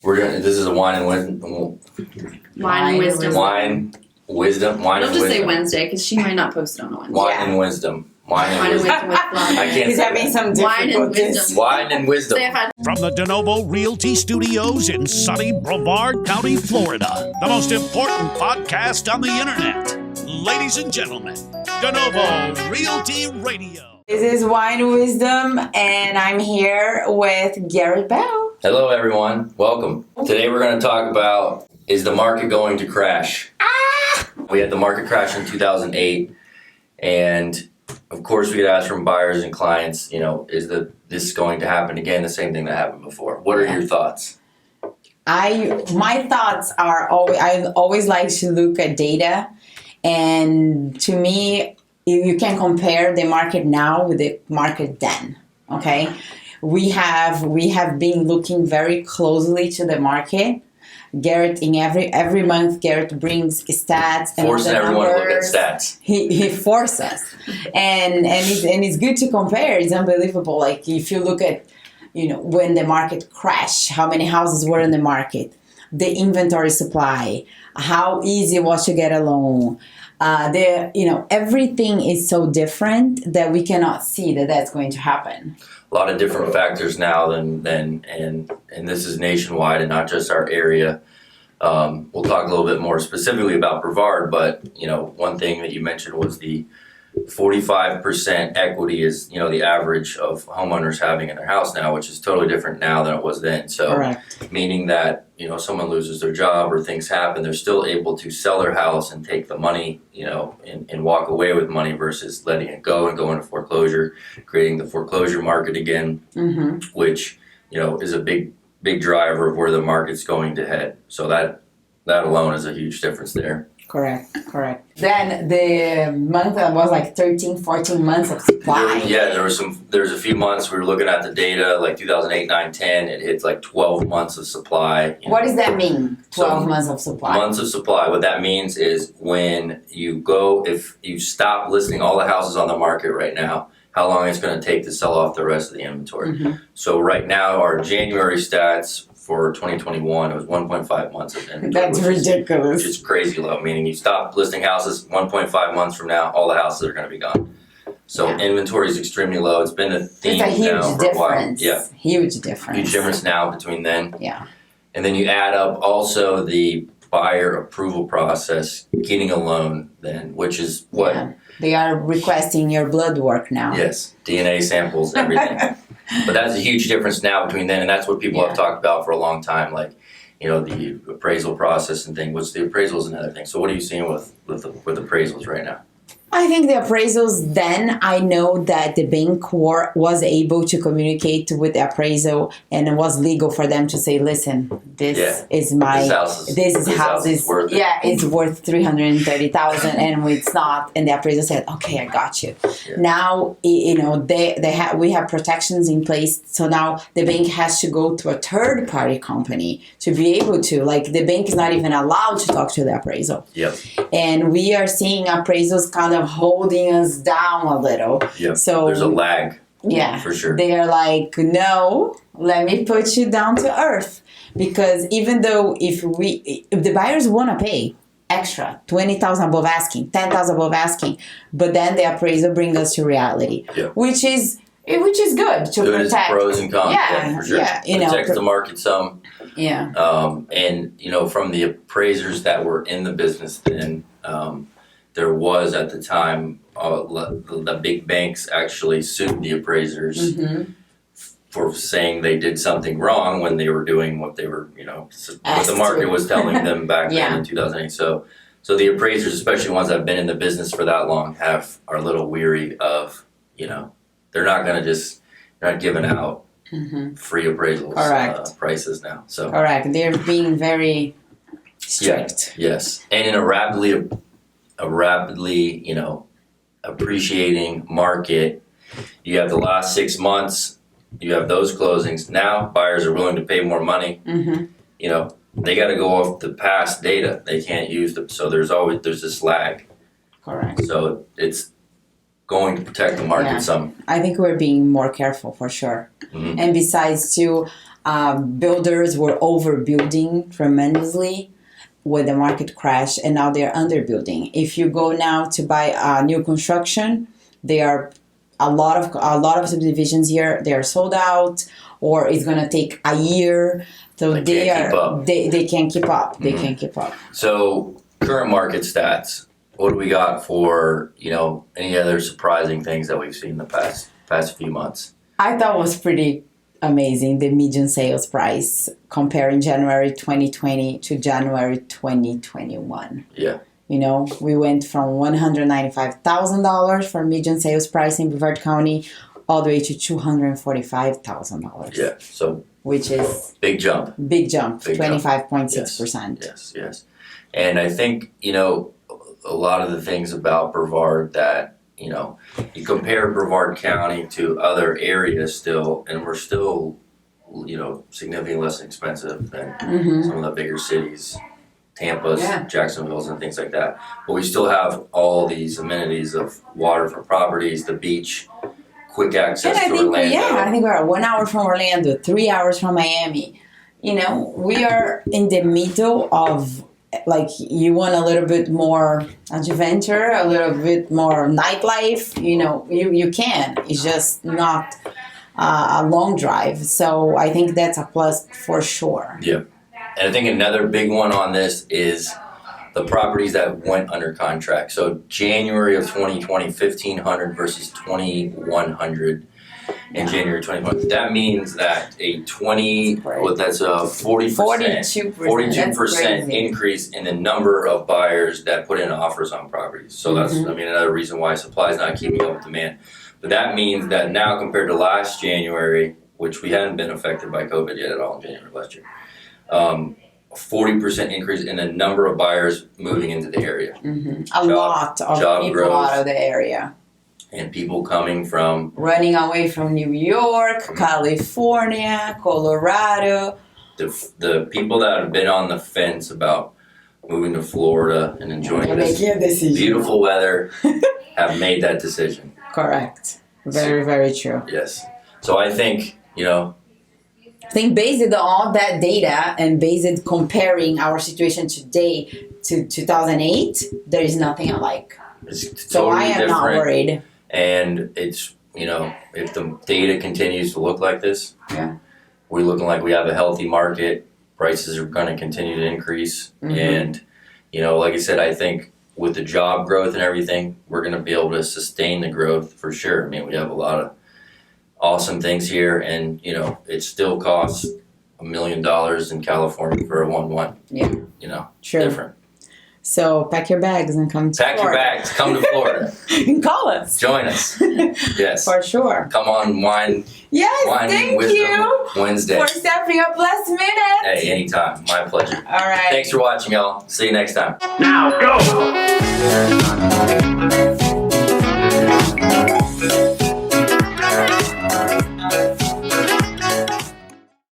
This is a wine and wisdom. Wine and wisdom. Wine, wisdom, wine Don't and just wisdom. say Wednesday because she might not post it on a Wednesday. Wine and wisdom. Wine and Wine and wisdom. wisdom with Flavia. I can't He's say having that. some Wine and difficulties. wisdom. Wine and wisdom. Say if I From the Denovo Realty Studios in sunny Brevard County, Florida, the most important podcast on the internet. Ladies and gentlemen, Denovo Realty Radio. This is Wine Wisdom, and I'm here with Garrett Bell. Hello, everyone. Welcome. Today we're going to talk about, is the market going to crash? We had the market crash in 2008, and of course we get asked from buyers and clients, is this going to happen again? The same thing that happened before. What are your thoughts? My thoughts are I always like to look at data, and to me, you can compare the market now with the market then. Okay, we have been looking very closely to the market. Garrett, in every month, Garrett brings stats and Forcing everyone to look at stats. He forces us, and it's good to compare. It's unbelievable. Like if you look at, when the market crashed, how many houses were in the market, the inventory supply, how easy it was to get a loan. Everything is so different that we cannot see that that's going to happen. A lot of different factors now and this is nationwide and not just our area. We'll talk a little bit more specifically about Brevard, but one thing that you mentioned was the 45% equity is the average of homeowners having in their house now, which is totally different now than it was then. So correct. Meaning that someone loses their job or things happen, they're still able to sell their house and take the money and walk away with money versus letting it go and go into foreclosure, creating the foreclosure market again, which is a big driver of where the market's going to head. So that alone is a huge difference there. Correct. Then the month was like 13, 14 months of supply. There's a few months we were looking at the data, like 2008, 9, 10, it hits like 12 months of supply. What does that mean, 12 months of supply? Months of supply, what that means is when if you stop listing all the houses on the market right now, how long it's going to take to sell off the rest of the inventory. So right now, our January stats for 2021, it was 1.5 months of inventory. That's ridiculous. Which is crazy low, meaning you stop listing houses 1.5 months from now, all the houses are going to be gone. So inventory is extremely low. It's been a theme it's a huge now for a while. Difference. Yeah. Huge difference. Huge difference now between then. Yeah. And then you add up also the buyer approval process, getting a loan then, which is what? Yeah. They are requesting your blood work now. Yes, DNA samples, everything. But that's a huge difference now between then, and that's what people have talked about for a long time, like, the appraisal process and thing. The appraisal is another thing. So what are you seeing with appraisals right now? I think the appraisals, then I know that the bank was able to communicate with the appraisal, and it was legal for them to say, listen, this is worth it. It's worth $330,000 and it's not. And the appraisal said, okay, I got you. Yeah. Now, we have protections in place. So now the bank has to go to a third party company to be able to, the bank is not even allowed to talk to the appraisal. Yep. And we are seeing appraisals kind of holding us down a little. Yep. So there's a lag. Yeah. For sure. They are like, no, let me put you down to earth. Because even though if the buyers want to pay extra, $20,000 above asking, $10,000 above asking, but then the appraisal brings us to reality, which is good to protect. Pros and cons, for sure. Protects the market some. Yeah. And from the appraisers that were in the business then, there was at the time the big banks actually sued the appraisers for saying they did something wrong when they were doing what they were, what the market was telling them back then in 2008. So the appraisers, especially ones that have been in the business for that long, are a little weary of, they're not going to they're not giving out free appraisals prices now. So correct, they're being very strict. Yes, and in a rapidly, appreciating market, you have the last 6 months, you have those closings. Now buyers are willing to pay more money. They got to go off the past data. They can't use them. So there's this lag. Correct. So it's going to protect the market some. I think we're being more careful for sure. And besides too, builders were overbuilding tremendously with the market crash, and now they're underbuilding. If you go now to buy new construction, they are a lot of subdivisions here. They are sold out, or it's gonna take a year. So they can't keep up. They can't keep up. So current market stats. What do we got for any other surprising things that we've seen in the past few months? I thought was pretty amazing, the median sales price comparing January 2020 to January 2021. Yeah. We went from $195,000 for median sales price in Brevard County all the way to $245,000. Yeah. So which is big jump. 25.6%. Yes. And I think, a lot of the things about Brevard that, you compare Brevard County to other areas still, and we're still, significantly less expensive than some of the bigger cities, Tampa's, Jacksonville's, and things like that. But we still have all these amenities of waterfront properties, the beach, quick access to Orlando. I think we're 1 hour from Orlando, 3 hours from Miami. We are in the middle of, you want a little bit more adventure, a little bit more nightlife, you can. It's just not a long drive. So I think that's a plus for sure. Yeah. And I think another big one on this is the properties that went under contract. So January of 2020, 1,500 versus 2,100 in January 2020. That means that that's a 42% increase in the number of buyers that put in offers on properties. So that's, another reason why supply is not keeping up with demand. But that means that now compared to last January, which we hadn't been affected by COVID yet at all in January last year, 40% increase in the number of buyers moving into the area. A lot of people growth, out of the area. And people coming from... running away from New York, California, Colorado. The people that have been on the fence about moving to Florida and enjoying this beautiful weather have made that decision. Correct. Very, very true. Yes. So I think, I think based on all that data and based comparing our situation today to 2008, there is nothing alike. It's totally so I am different. Not worried. And it's, if the data continues to look like this, we're looking like we have a healthy market. Prices are going to continue to increase. And, like I said, I think with the job growth and everything, we're going to be able to sustain the growth for sure. We have a lot of awesome things here, and it still costs $1 million in California for a 1-1. Yeah, true. Different. So pack your bags and come to Florida. Your bags, come to Florida. And call us. Join us. Yes, for sure. Come on, wine. Yes, wine thank you Wednesday for stepping up last minute. Hey, anytime. My pleasure. All right. Thanks for watching, y'all. See you next time. Now go.